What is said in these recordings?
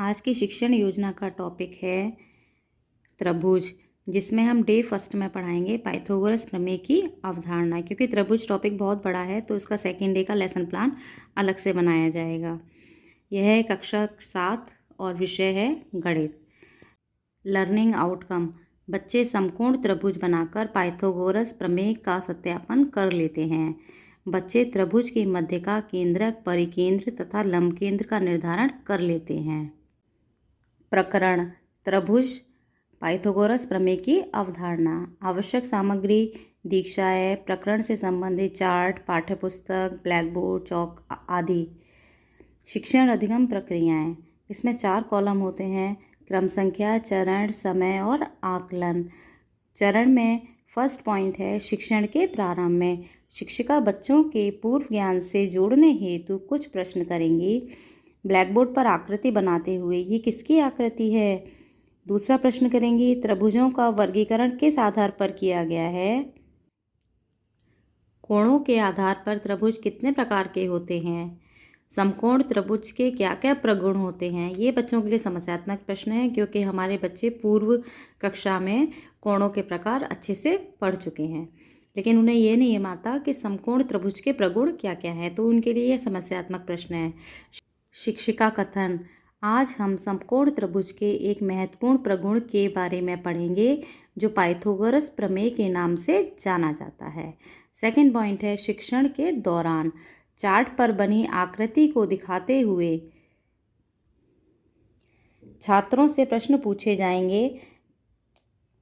आज की शिक्षण योजना का टॉपिक है त्रिभुज, जिसमें हम डे फर्स्ट में पढ़ाएंगे पाइथागोरस प्रमेय की अवधारणा। क्योंकि त्रिभुज टॉपिक बहुत बड़ा है तो इसका सेकेंड डे का लेसन प्लान अलग से बनाया जाएगा। यह है कक्षा 7 और विषय है गणित। लर्निंग आउटकम: बच्चे समकोण त्रिभुज बनाकर पाइथागोरस प्रमेय का सत्यापन कर लेते हैं। बच्चे त्रिभुज के मध्य का केंद्रक, परिकेंद्र तथा लंब केंद्र का निर्धारण कर लेते हैं। प्रकरण: त्रिभुज पाइथागोरस प्रमेय की अवधारणा। आवश्यक सामग्री: दीक्षा है, प्रकरण से संबंधित चार्ट, पाठ्यपुस्तक, ब्लैक बोर्ड, चौक आदि। शिक्षण अधिगम प्रक्रियाएं: इसमें 4 कॉलम होते हैं: क्रम संख्या, चरण, समय और आकलन। चरण में फर्स्ट पॉइंट है शिक्षण के प्रारंभ में शिक्षिका बच्चों के पूर्व ज्ञान से जोड़ने हेतु कुछ प्रश्न करेंगी। ब्लैक बोर्ड पर आकृति बनाते हुए ये किसकी आकृति है। दूसरा प्रश्न करेंगी, त्रिभुजों का वर्गीकरण किस आधार पर किया गया है। कोणों के आधार पर त्रिभुज कितने प्रकार के होते हैं। समकोण त्रिभुज के क्या क्या प्रगुण होते हैं। ये बच्चों के लिए समस्यात्मक प्रश्न है क्योंकि हमारे बच्चे पूर्व कक्षा में कोणों के प्रकार अच्छे से पढ़ चुके हैं, लेकिन उन्हें ये नहीं मालूम कि समकोण त्रिभुज के प्रगुण क्या क्या हैं, तो उनके लिए यह समस्यात्मक प्रश्न है। शिक्षिका कथन: आज हम समकोण त्रिभुज के एक महत्वपूर्ण प्रगुण के बारे में पढ़ेंगे जो पाइथागोरस प्रमेय के नाम से जाना जाता है। सेकंड पॉइंट है शिक्षण के दौरान चार्ट पर बनी आकृति को दिखाते हुए छात्रों से प्रश्न पूछे जाएंगे।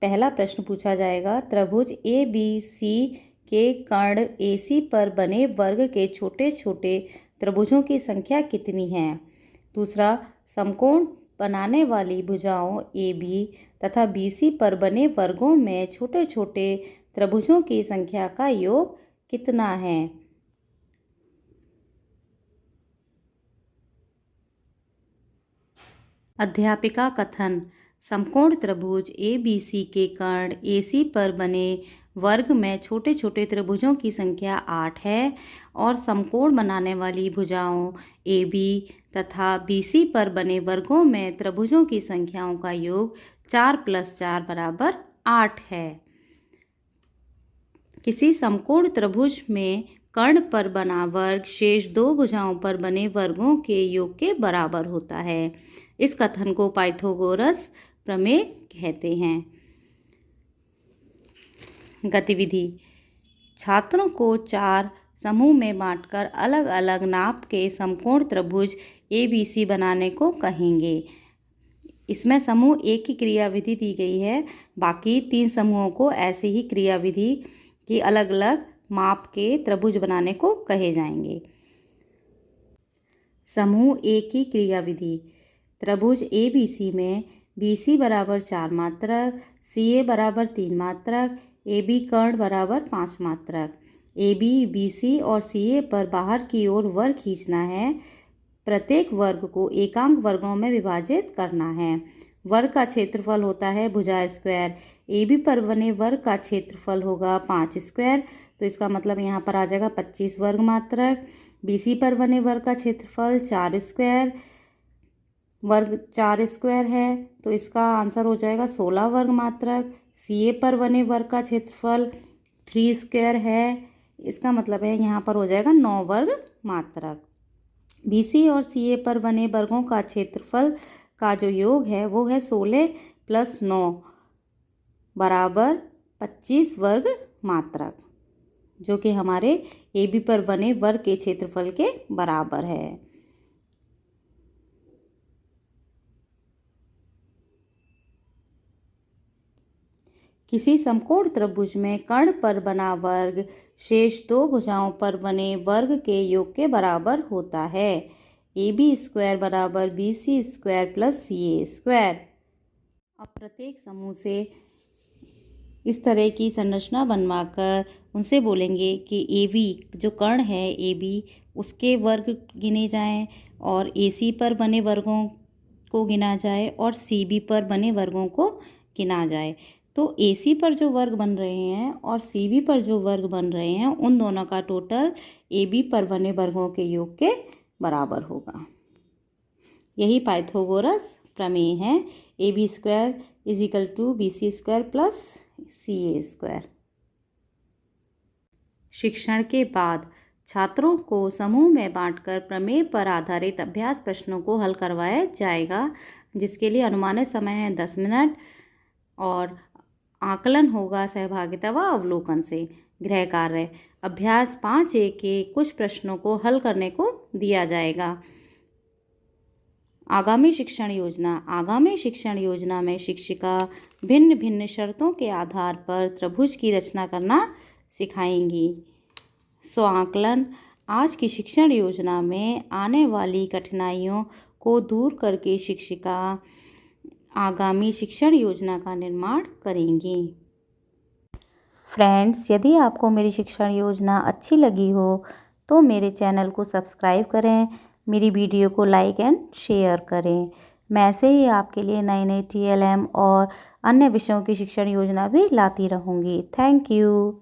पहला प्रश्न पूछा जाएगा, त्रिभुज ए बी सी के कर्ण AC पर बने वर्ग के छोटे छोटे त्रिभुजों की संख्या कितनी है। दूसरा, समकोण बनाने वाली भुजाओं AB तथा BC पर बने वर्गों में छोटे छोटे त्रिभुजों की संख्या का योग कितना है। अध्यापिका कथन: समकोण त्रिभुज ABC के कर्ण AC पर बने वर्ग में छोटे छोटे त्रिभुजों की संख्या 8 है और समकोण बनाने वाली भुजाओं AB तथा BC पर बने वर्गों में त्रिभुजों की संख्याओं का योग 4 + 4 = 8 है। किसी समकोण त्रिभुज में कर्ण पर बना वर्ग शेष 2 भुजाओं पर बने वर्गों के योग के बराबर होता है। इस कथन को पाइथागोरस प्रमेय कहते हैं। गतिविधि: छात्रों को 4 समूह में बांटकर अलग अलग नाप के समकोण त्रिभुज ABC बनाने को कहेंगे। इसमें समूह 1 की क्रियाविधि दी गई है, बाकी 3 समूहों को ऐसे ही क्रियाविधि की अलग अलग माप के त्रिभुज बनाने को कहे जाएंगे। समूह 1 की क्रियाविधि: त्रिभुज ABC में BC = 4 मात्रक, CA = 3 मात्रक, AB कर्ण = 5 मात्रक। AB, BC और CA पर बाहर की ओर वर्ग खींचना है। प्रत्येक वर्ग को एकांक वर्गों में विभाजित करना है। वर्ग का क्षेत्रफल होता है भुजा स्क्वायर। AB पर बने वर्ग का क्षेत्रफल होगा 5 स्क्वायर, तो इसका मतलब यहाँ पर आ जाएगा 25 वर्ग मात्रक। BC पर बने वर्ग का क्षेत्रफल 4 स्क्वायर, वर्ग 4 स्क्वायर है, तो इसका आंसर हो जाएगा 16 वर्ग मात्रक। CA पर बने वर्ग का क्षेत्रफल 3 स्क्वायर है, इसका मतलब है यहाँ पर हो जाएगा 9 वर्ग मात्रक। BC और CA पर बने वर्गों का क्षेत्रफल का जो योग है वो है 16 + 9 = 25 वर्ग मात्रक, जो कि हमारे AB पर बने वर्ग के क्षेत्रफल के बराबर है। किसी समकोण त्रिभुज में कर्ण पर बना वर्ग शेष 2 भुजाओं पर बने वर्ग के योग के बराबर होता है। AB² = BC² + CA²। अब प्रत्येक समूह से इस तरह की संरचना बनवाकर उनसे बोलेंगे कि AB जो कर्ण है AB उसके वर्ग गिने जाएं और AC पर बने वर्गों को गिना जाए और CB पर बने वर्गों को गिना जाए। तो AC पर जो वर्ग बन रहे हैं और CB पर जो वर्ग बन रहे हैं उन दोनों का टोटल AB पर बने वर्गों के योग के बराबर होगा। यही पाइथागोरस प्रमेय है। AB² = BC² + CA²। शिक्षण के बाद छात्रों को समूह में बांटकर प्रमेय पर आधारित अभ्यास प्रश्नों को हल करवाया जाएगा, जिसके लिए अनुमानित समय है 10 मिनट और आकलन होगा सहभागिता व अवलोकन से। गृह कार्य अभ्यास 5A के कुछ प्रश्नों को हल करने को दिया जाएगा। आगामी शिक्षण योजना में शिक्षिका भिन्न भिन्न शर्तों के आधार पर त्रिभुज की रचना करना सिखाएंगी। स्वआकलन आज की शिक्षण योजना में आने वाली कठिनाइयों को दूर करके शिक्षिका आगामी शिक्षण योजना का निर्माण करेंगी। फ्रेंड्स, यदि आपको मेरी शिक्षण योजना अच्छी लगी हो तो मेरे चैनल को सब्सक्राइब करें, मेरी वीडियो को लाइक एंड शेयर करें। मैं ऐसे ही आपके लिए नई नई TLM और अन्य विषयों की शिक्षण योजना भी लाती रहूँगी। Thank you.